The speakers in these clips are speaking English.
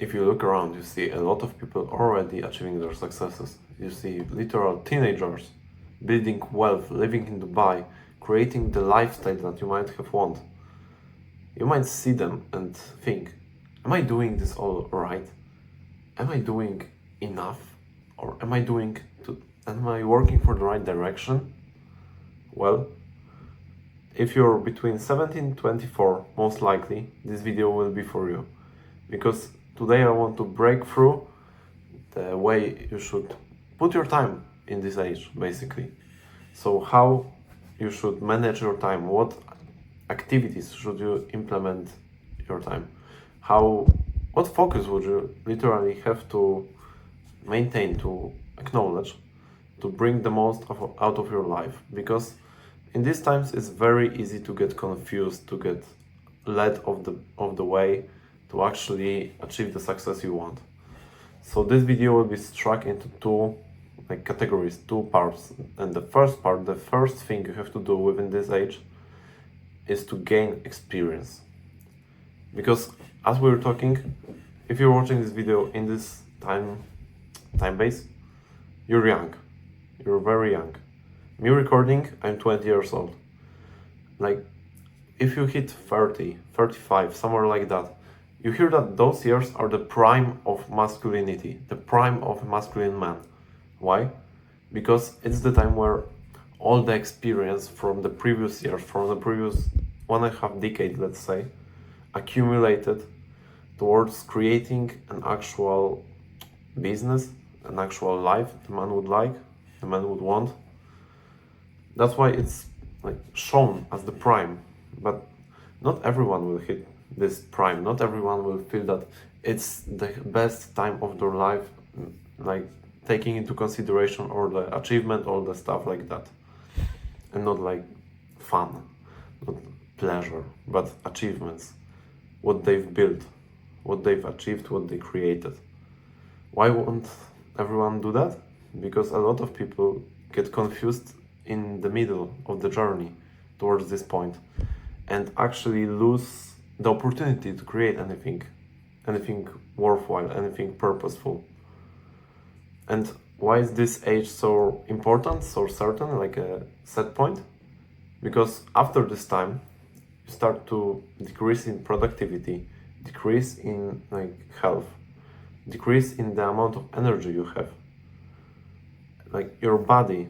if you look around, you see a lot of people already achieving their successes. You see literal teenagers building wealth, living in Dubai, creating the lifestyle that you might have wanted. You might see them and think, am I doing this all right? Am I doing enough? Or am I working for the right direction? Well, if you're between 17 and 24, most likely this video will be for you. Because today I want to break through the way you should put your time in this age, basically. So how you should manage your time, what activities should you implement your time, what focus would you literally have to maintain, to acknowledge, to bring the most out of your life. Because in these times it's very easy to get confused, to get led of the way to actually achieve the success you want. So this video will be struck into two categories, two parts. And the first part, the first thing you have to do within this age is to gain experience. Because as we were talking, if you're watching this video in this time base, you're young. You're very young. Me recording, I'm 20 years old. If you hit 30, 35, somewhere like that, you hear that those years are the prime of masculinity, the prime of a masculine man. Why? Because it's the time where all the experience from the previous years, from the previous 1.5 decade, let's say, accumulated towards creating an actual business, an actual life the man would like, the man would want. That's why it's shown as the prime. But not everyone will hit this prime. Not everyone will feel that it's the best time of their life, taking into consideration all the achievement, all the stuff like that. And not fun, not pleasure, but achievements. What they've built, what they've achieved, what they created. Why won't everyone do that? Because a lot of people get confused in the middle of the journey towards this point and actually lose the opportunity to create anything worthwhile, anything purposeful. And why is this age so important, so certain, like a set point? Because after this time, you start to decrease in productivity, decrease in health, decrease in the amount of energy you have. Your body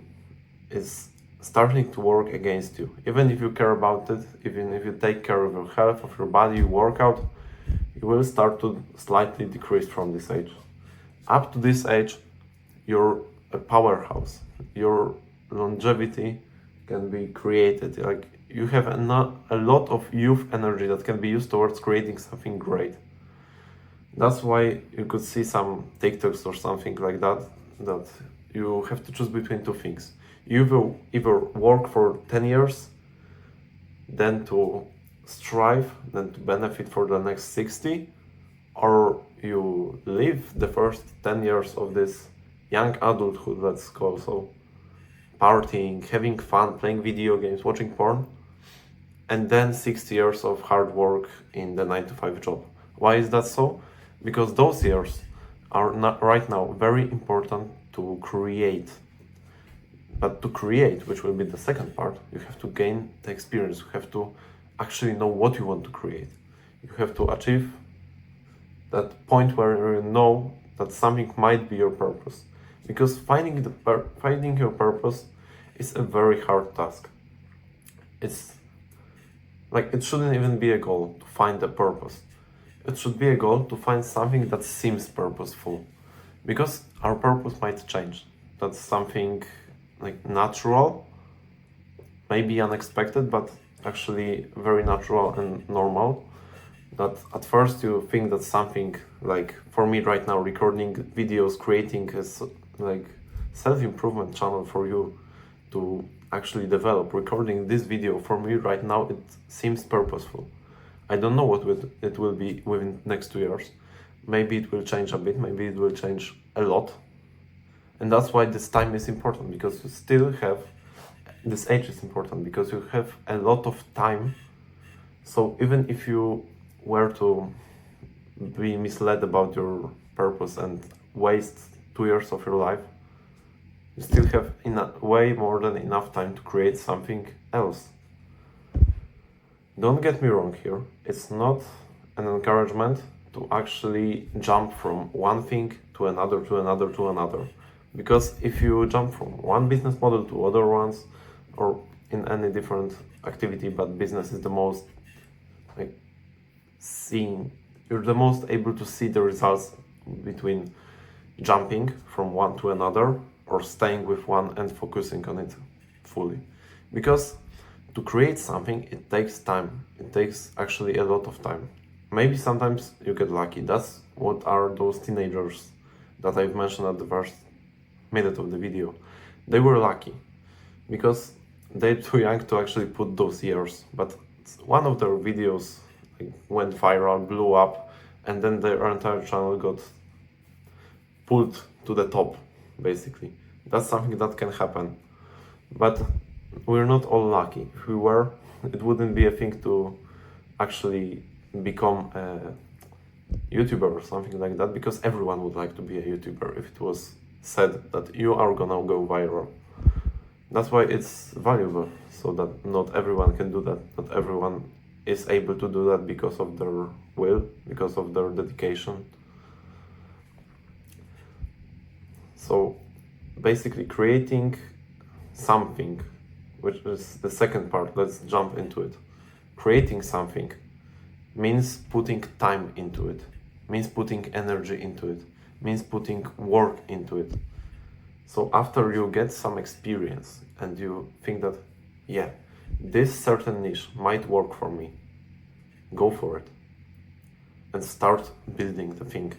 is starting to work against you. Even if you care about it, even if you take care of your health, of your body, you work out, you will start to slightly decrease from this age. Up to this age, you're a powerhouse. Your longevity can be created. You have a lot of youth energy that can be used towards creating something great. That's why you could see some TikToks or something like that you have to choose between two things. You will either work for 10 years, then to strive, then to benefit for the next 60, or you live the first 10 years of this young adulthood, let's call so, partying, having fun, playing video games, watching porn, and then 60 years of hard work in the 9-to-5 job. Why is that so? Because those years are not right now very important to create. But to create, which will be the second part, you have to gain the experience. You have to actually know what you want to create. You have to achieve that point where you know that something might be your purpose. Because finding your purpose is a very hard task. It's it shouldn't even be a goal to find a purpose. It should be a goal to find something that seems purposeful. Because our purpose might change. That's something natural, maybe unexpected, but actually very natural and normal. That at first you think that something for me right now, recording videos, creating a self-improvement channel for you to actually develop. Recording this video for me right now, it seems purposeful. I don't know what it will be within next 2 years. Maybe it will change a bit, maybe it will change a lot. And that's why this time is important, because you still have, this age is important, because you have a lot of time. So even if you were to be misled about your purpose and waste 2 years of your life, you still have way more than enough time to create something else. Don't get me wrong here, it's not an encouragement to actually jump from one thing to another, to another, to another. Because if you jump from one business model to other ones, or in any different activity, but business is the most like you're the most able to see the results between jumping from one to another or staying with one and focusing on it fully. Because to create something, it takes time. It takes actually a lot of time. Maybe sometimes you get lucky. That's what are those teenagers that I've mentioned at the first minute of the video. They were lucky because they're too young to actually put those years. But one of their videos went viral, blew up, and then their entire channel got pulled to the top, basically. That's something that can happen. But we're not all lucky. If we were, it wouldn't be a thing to actually become a YouTuber or something like that, because everyone would like to be a YouTuber if it was said that you are gonna go viral. That's why it's valuable, so that not everyone can do that. Not everyone is able to do that because of their will, because of their dedication. So basically creating something, which is the second part, let's jump into it. Creating something means putting time into it, means putting energy into it, means putting work into it. So after you get some experience and you think that, yeah, this certain niche might work for me, go for it and start building the thing.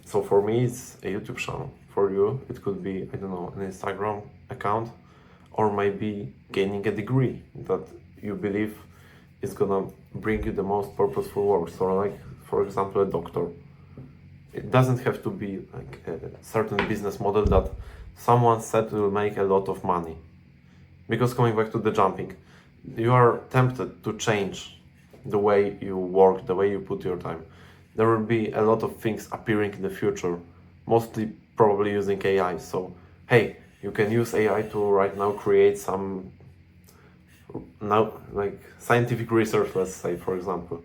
So for me, it's a YouTube channel. For you, it could be, I don't know, an Instagram account, or maybe gaining a degree that you believe is gonna bring you the most purposeful work. So like, for example, a doctor. It doesn't have to be like a certain business model that someone said will make a lot of money. Because coming back to the jumping, you are tempted to change the way you work, the way you put your time. There will be a lot of things appearing in the future, mostly probably using AI. So, hey, you can use AI to right now create some like scientific research, let's say, for example.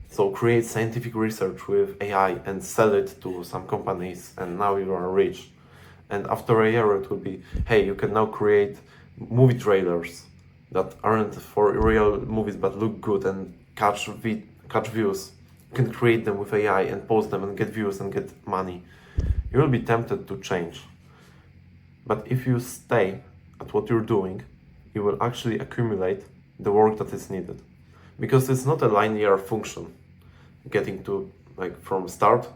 So create scientific research with AI and sell it to some companies, and now you are rich. And after a year it will be, hey, you can now create movie trailers that aren't for real movies but look good and catch views. You can create them with AI and post them and get views and get money. You will be tempted to change. But if you stay at what you're doing, you will actually accumulate the work that is needed. Because it's not a linear function, getting to like from start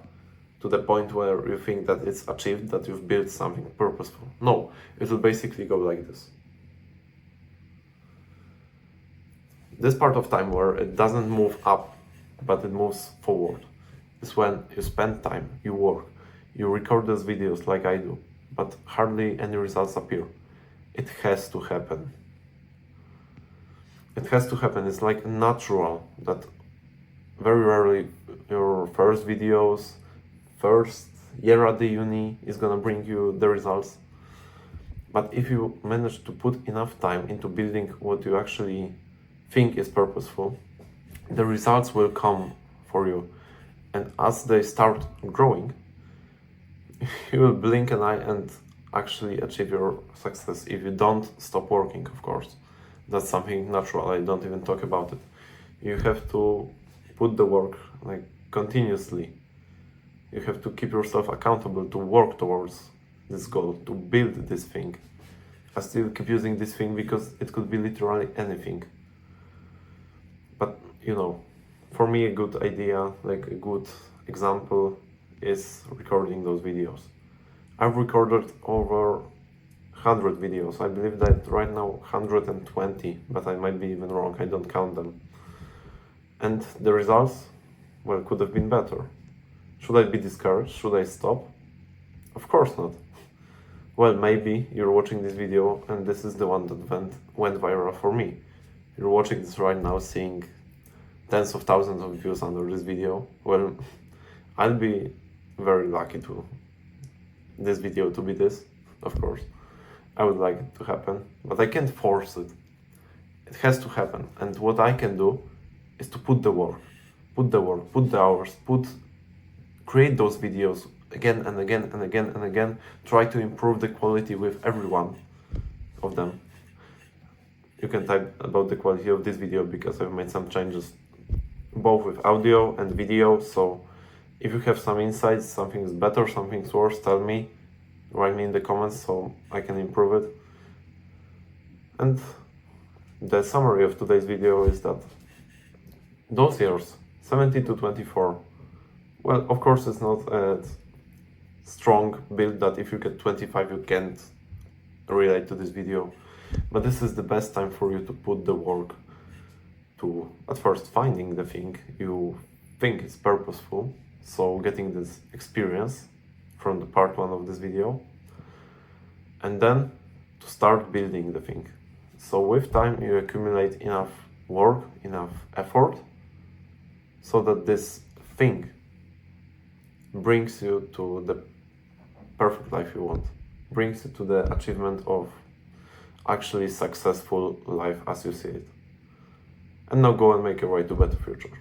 to the point where you think that it's achieved, that you've built something purposeful. No, it will basically go like this. This part of time where it doesn't move up, but it moves forward, is when you spend time, you work, you record those videos like I do, but hardly any results appear. It has to happen. It has to happen. It's like natural that very rarely your first videos, first year at the uni is gonna bring you the results. But if you manage to put enough time into building what you actually think is purposeful, the results will come for you. And as they start growing, you will blink an eye and actually achieve your success if you don't stop working, of course. That's something natural, I don't even talk about it. You have to put the work like continuously. You have to keep yourself accountable to work towards this goal, to build this thing. I still keep using this thing because it could be literally anything. But you know, for me a good idea, like a good example, is recording those videos. I've recorded over 100 videos. I believe that right now 120, but I might be even wrong, I don't count them. And the results, well, could have been better. Should I be discouraged? Should I stop? Of course not. Well, maybe you're watching this video and this is the one that went viral for me. You're watching this right now, seeing tens of thousands of views under this video. Well, I'll be very lucky to this video to be this, of course. I would like it to happen, but I can't force it. It has to happen, and what I can do is to put the work, put the hours, create those videos again and again and again and again, try to improve the quality with every one of them. You can type about the quality of this video because I've made some changes both with audio and video, so if you have some insights, something is better, something's worse, tell me, write me in the comments so I can improve it. And the summary of today's video is that those years, 17 to 24, well, of course it's not a strong build that if you get 25 you can't relate to this video, but this is the best time for you to put the work to, at first, finding the thing you think is purposeful, so getting this experience from the part 1 of this video, and then to start building the thing. So with time you accumulate enough work, enough effort, so that this thing brings you to the perfect life you want, brings you to the achievement of actually successful life as you see it. And now go and make your way to a better future.